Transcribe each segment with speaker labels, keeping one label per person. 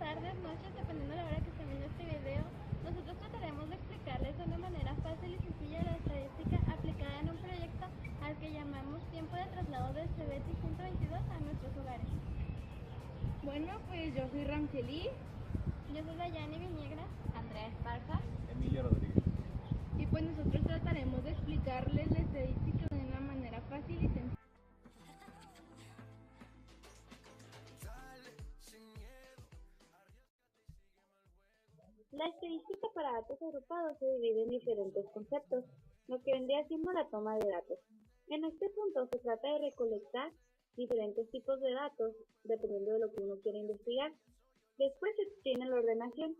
Speaker 1: tardes, noches, dependiendo de la hora que estén viendo este video. Nosotros trataremos de explicarles de una manera fácil y sencilla la estadística aplicada en un proyecto al que llamamos tiempo de traslado del CBETI 122 a nuestros hogares.
Speaker 2: Bueno, pues yo soy Ramsely.
Speaker 1: Yo soy Dayani Viniegra.
Speaker 3: Andrea Esparza.
Speaker 4: Emilio Rodríguez.
Speaker 2: Y pues nosotros trataremos de explicarles la estadística de una manera fácil y sencilla.
Speaker 5: La estadística para datos agrupados se divide en diferentes conceptos, lo que vendría siendo la toma de datos. En este punto se trata de recolectar diferentes tipos de datos dependiendo de lo que uno quiere investigar. Después se tiene la ordenación.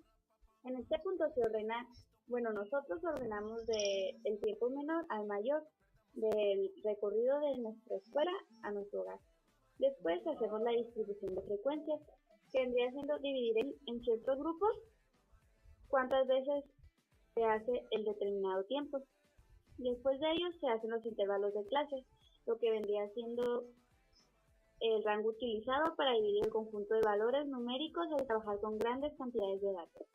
Speaker 5: En este punto se ordena, nosotros ordenamos del tiempo menor al mayor, del recorrido de nuestra escuela a nuestro hogar. Después hacemos la distribución de frecuencias, que vendría siendo dividir en ciertos grupos cuántas veces se hace el determinado tiempo. Después de ello se hacen los intervalos de clase, lo que vendría siendo el rango utilizado para dividir el conjunto de valores numéricos al trabajar con grandes cantidades de datos.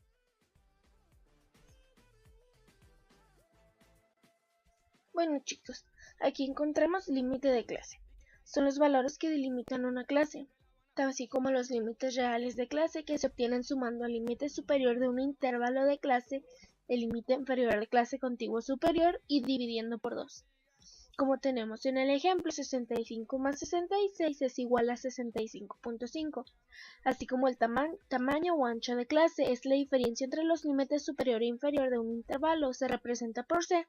Speaker 6: Bueno chicos, aquí encontramos límite de clase. Son los valores que delimitan una clase, así como los límites reales de clase que se obtienen sumando al límite superior de un intervalo de clase, el límite inferior de clase contiguo superior y dividiendo por 2. Como tenemos en el ejemplo, 65 más 66 es igual a 65.5, así como el tamaño o ancho de clase es la diferencia entre los límites superior e inferior de un intervalo, se representa por C,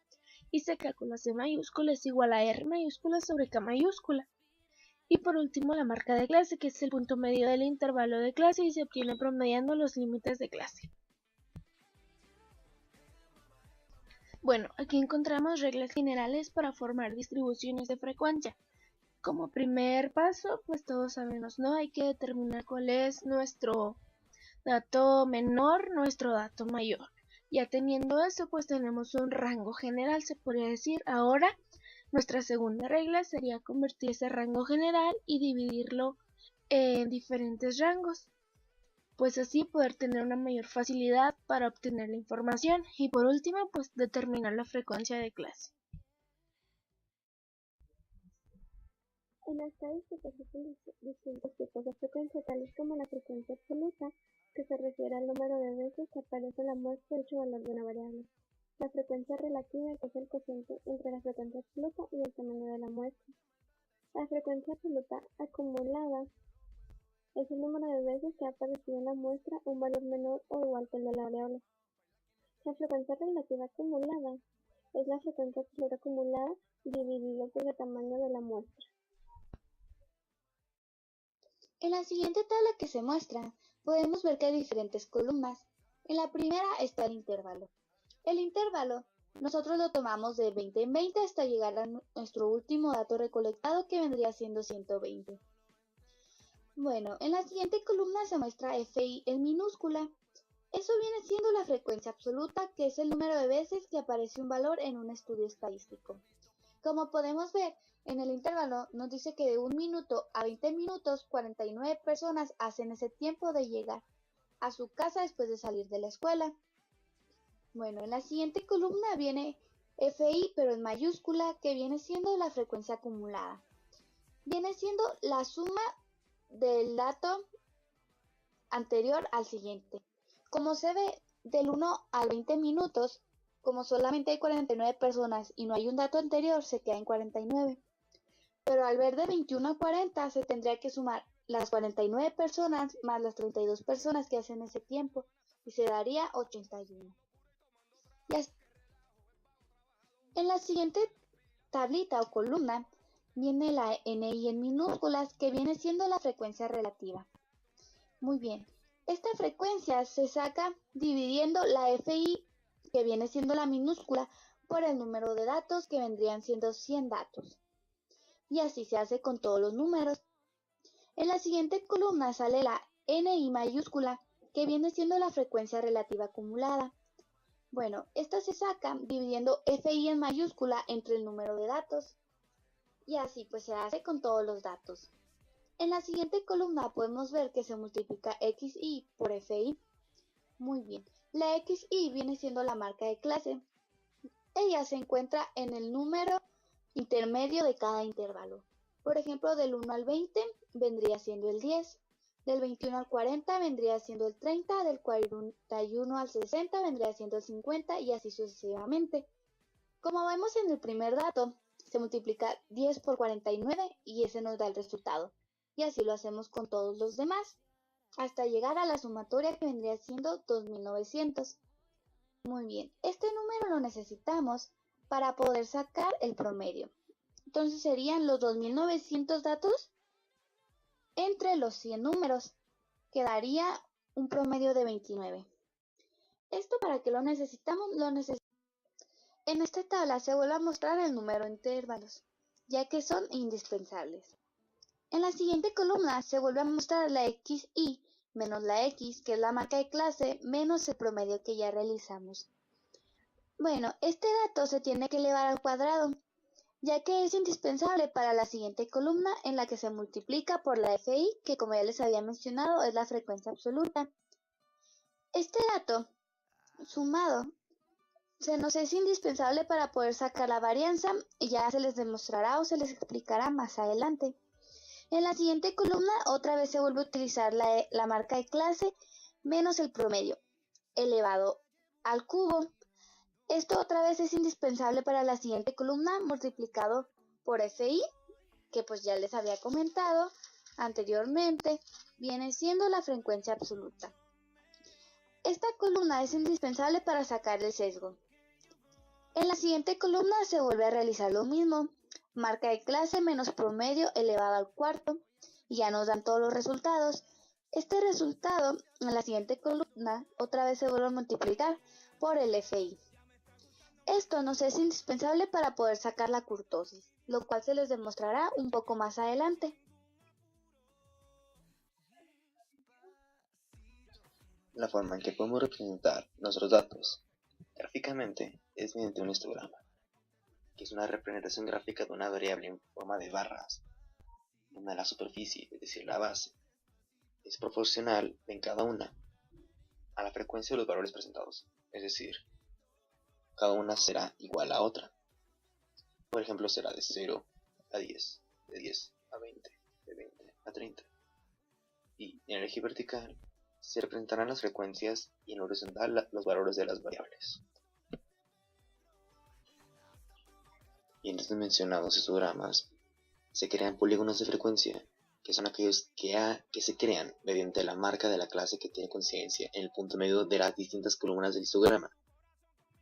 Speaker 6: y se calcula C mayúscula es igual a R mayúscula sobre K mayúscula. Y por último la marca de clase, que es el punto medio del intervalo de clase y se obtiene promediando los límites de clase. Bueno, aquí encontramos reglas generales para formar distribuciones de frecuencia. Como primer paso, pues todos sabemos, ¿no? Hay que determinar cuál es nuestro dato menor, nuestro dato mayor. Ya teniendo eso, pues tenemos un rango general, se podría decir. Ahora, nuestra segunda regla sería convertir ese rango general y dividirlo en diferentes rangos, pues así poder tener una mayor facilidad para obtener la información. Y por último, pues determinar la frecuencia de clase.
Speaker 5: En la estadística existen distintos tipos de frecuencia, tales como la frecuencia absoluta, que se refiere al número de veces que aparece en la muestra hecho valor de una variable. La frecuencia relativa, que es el cociente entre la frecuencia absoluta y el tamaño de la muestra. La frecuencia absoluta acumulada es el número de veces que ha aparecido en la muestra un valor menor o igual que el de la variable. La frecuencia relativa acumulada es la frecuencia absoluta acumulada dividido por el tamaño de la muestra.
Speaker 3: En la siguiente tabla que se muestra, podemos ver que hay diferentes columnas. En la primera está el intervalo. El intervalo nosotros lo tomamos de 20 en 20 hasta llegar a nuestro último dato recolectado, que vendría siendo 120. Bueno, en la siguiente columna se muestra FI en minúscula. Eso viene siendo la frecuencia absoluta, que es el número de veces que aparece un valor en un estudio estadístico. Como podemos ver, en el intervalo nos dice que de 1 minuto a 20 minutos, 49 personas hacen ese tiempo de llegar a su casa después de salir de la escuela. Bueno, en la siguiente columna viene FI, pero en mayúscula, que viene siendo la frecuencia acumulada. Viene siendo la suma del dato anterior al siguiente. Como se ve, del 1 al 20 minutos, como solamente hay 49 personas y no hay un dato anterior, se queda en 49. Pero al ver de 21 a 40 se tendría que sumar las 49 personas más las 32 personas que hacen ese tiempo y se daría 81. En la siguiente tablita o columna viene la NI en minúsculas, que viene siendo la frecuencia relativa. Muy bien, esta frecuencia se saca dividiendo la FI, que viene siendo la minúscula, por el número de datos, que vendrían siendo 100 datos. Y así se hace con todos los números. En la siguiente columna sale la NI mayúscula, que viene siendo la frecuencia relativa acumulada. Bueno, esta se saca dividiendo FI en mayúscula entre el número de datos. Y así pues se hace con todos los datos. En la siguiente columna podemos ver que se multiplica xy por fi. Muy bien, la xy viene siendo la marca de clase. Ella se encuentra en el número intermedio de cada intervalo. Por ejemplo, del 1 al 20 vendría siendo el 10, del 21 al 40 vendría siendo el 30, del 41 al 60 vendría siendo el 50 y así sucesivamente. Como vemos en el primer dato, se multiplica 10 por 49 y ese nos da el resultado. Y así lo hacemos con todos los demás, hasta llegar a la sumatoria que vendría siendo 2900. Muy bien, este número lo necesitamos para poder sacar el promedio. Entonces serían los 2900 datos entre los 100 números, que daría un promedio de 29. ¿Esto para qué lo necesitamos? En esta tabla se vuelve a mostrar el número de intervalos, ya que son indispensables. En la siguiente columna se vuelve a mostrar la xy menos la x, que es la marca de clase, menos el promedio que ya realizamos. Bueno, este dato se tiene que elevar al cuadrado, ya que es indispensable para la siguiente columna en la que se multiplica por la fi, que como ya les había mencionado es la frecuencia absoluta. Este dato sumado se nos es indispensable para poder sacar la varianza y ya se les demostrará o se les explicará más adelante. En la siguiente columna otra vez se vuelve a utilizar la marca de clase menos el promedio elevado al cubo. Esto otra vez es indispensable para la siguiente columna multiplicado por fi, que pues ya les había comentado anteriormente, viene siendo la frecuencia absoluta. Esta columna es indispensable para sacar el sesgo. En la siguiente columna se vuelve a realizar lo mismo, marca de clase menos promedio elevado al cuarto, y ya nos dan todos los resultados. Este resultado en la siguiente columna otra vez se vuelve a multiplicar por el fi. Esto nos es indispensable para poder sacar la kurtosis, lo cual se les demostrará un poco más adelante.
Speaker 4: La forma en que podemos representar nuestros datos gráficamente es mediante un histograma, que es una representación gráfica de una variable en forma de barras, donde la superficie, es decir, la base, es proporcional en cada una a la frecuencia de los valores presentados, es decir, cada una será igual a otra. Por ejemplo, será de 0 a 10, de 10 a 20, de 20 a 30. Y en el eje vertical se representarán las frecuencias y en horizontal los valores de las variables. Y en estos mencionados histogramas se crean polígonos de frecuencia, que son aquellos que se crean mediante la marca de la clase que tiene coincidencia en el punto medio de las distintas columnas del histograma.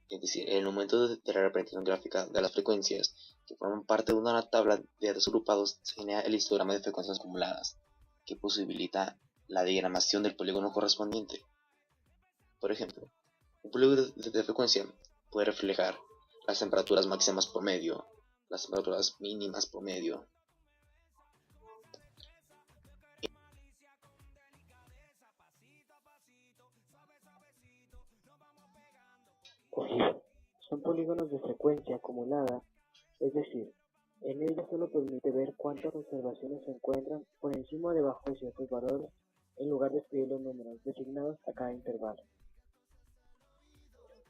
Speaker 4: Es decir, en el momento de la representación gráfica de las frecuencias que forman parte de una tabla de datos agrupados, se genera el histograma de frecuencias acumuladas, que posibilita la diagramación del polígono correspondiente. Por ejemplo, un polígono de frecuencia puede reflejar las temperaturas máximas promedio, las temperaturas mínimas promedio.
Speaker 7: Son polígonos de frecuencia acumulada, es decir, en ella solo permite ver cuántas observaciones se encuentran por encima o debajo de ciertos valores, en lugar de escribir los números designados a cada intervalo.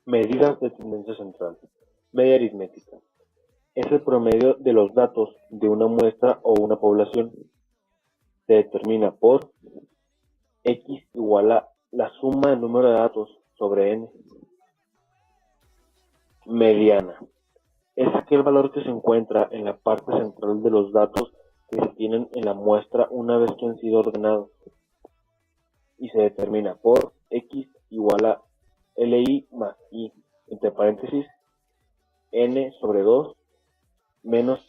Speaker 8: Medidas de tendencia central. Media aritmética. Es el promedio de los datos de una muestra o una población. Se determina por x igual a la suma del número de datos sobre n. Mediana. Es aquel valor que se encuentra en la parte central de los datos que se tienen en la muestra una vez que han sido ordenados. Y se determina por x igual a li más i, entre paréntesis, n sobre 2 menos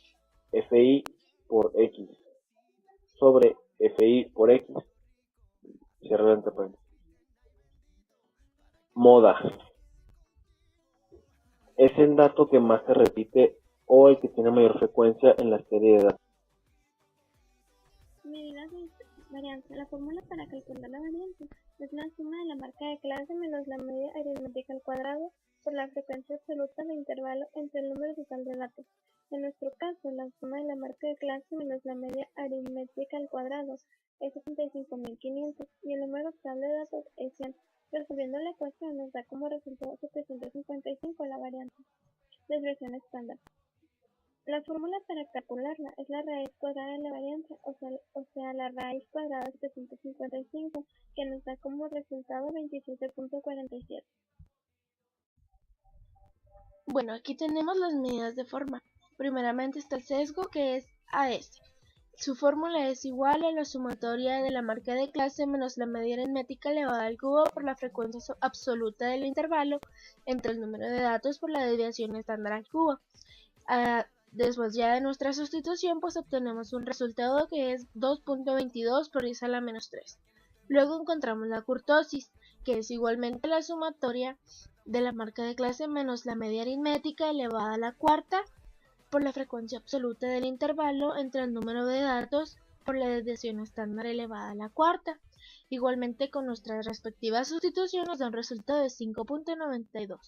Speaker 8: fi por x sobre fi por x, cierra entre paréntesis. Moda. Es el dato que más se repite o el que tiene mayor frecuencia en la serie de datos.
Speaker 1: Medidas de varianza. La fórmula para calcular la varianza es la suma de la marca de clase menos la media aritmética al cuadrado por la frecuencia absoluta de intervalo entre el número total de datos. En nuestro caso, la suma de la marca de clase menos la media aritmética al cuadrado es 75.500 y el número estable de datos es 100. Resolviendo la ecuación nos da como resultado 755 la variante. Desviación estándar. La fórmula para calcularla es la raíz cuadrada de la variante, o sea la raíz cuadrada de 755, que nos da como resultado 27.47.
Speaker 6: Bueno, aquí tenemos las medidas de forma. Primeramente está el sesgo, que es AS. Su fórmula es igual a la sumatoria de la marca de clase menos la media aritmética elevada al cubo por la frecuencia absoluta del intervalo entre el número de datos por la desviación estándar al cubo. Después ya de nuestra sustitución, pues obtenemos un resultado que es 2.22 por 10 a la menos 3. Luego encontramos la kurtosis, que es igualmente la sumatoria de la marca de clase menos la media aritmética elevada a la cuarta por la frecuencia absoluta del intervalo entre el número de datos por la desviación estándar elevada a la cuarta. Igualmente con nuestras respectivas sustituciones nos da un resultado de 5.92.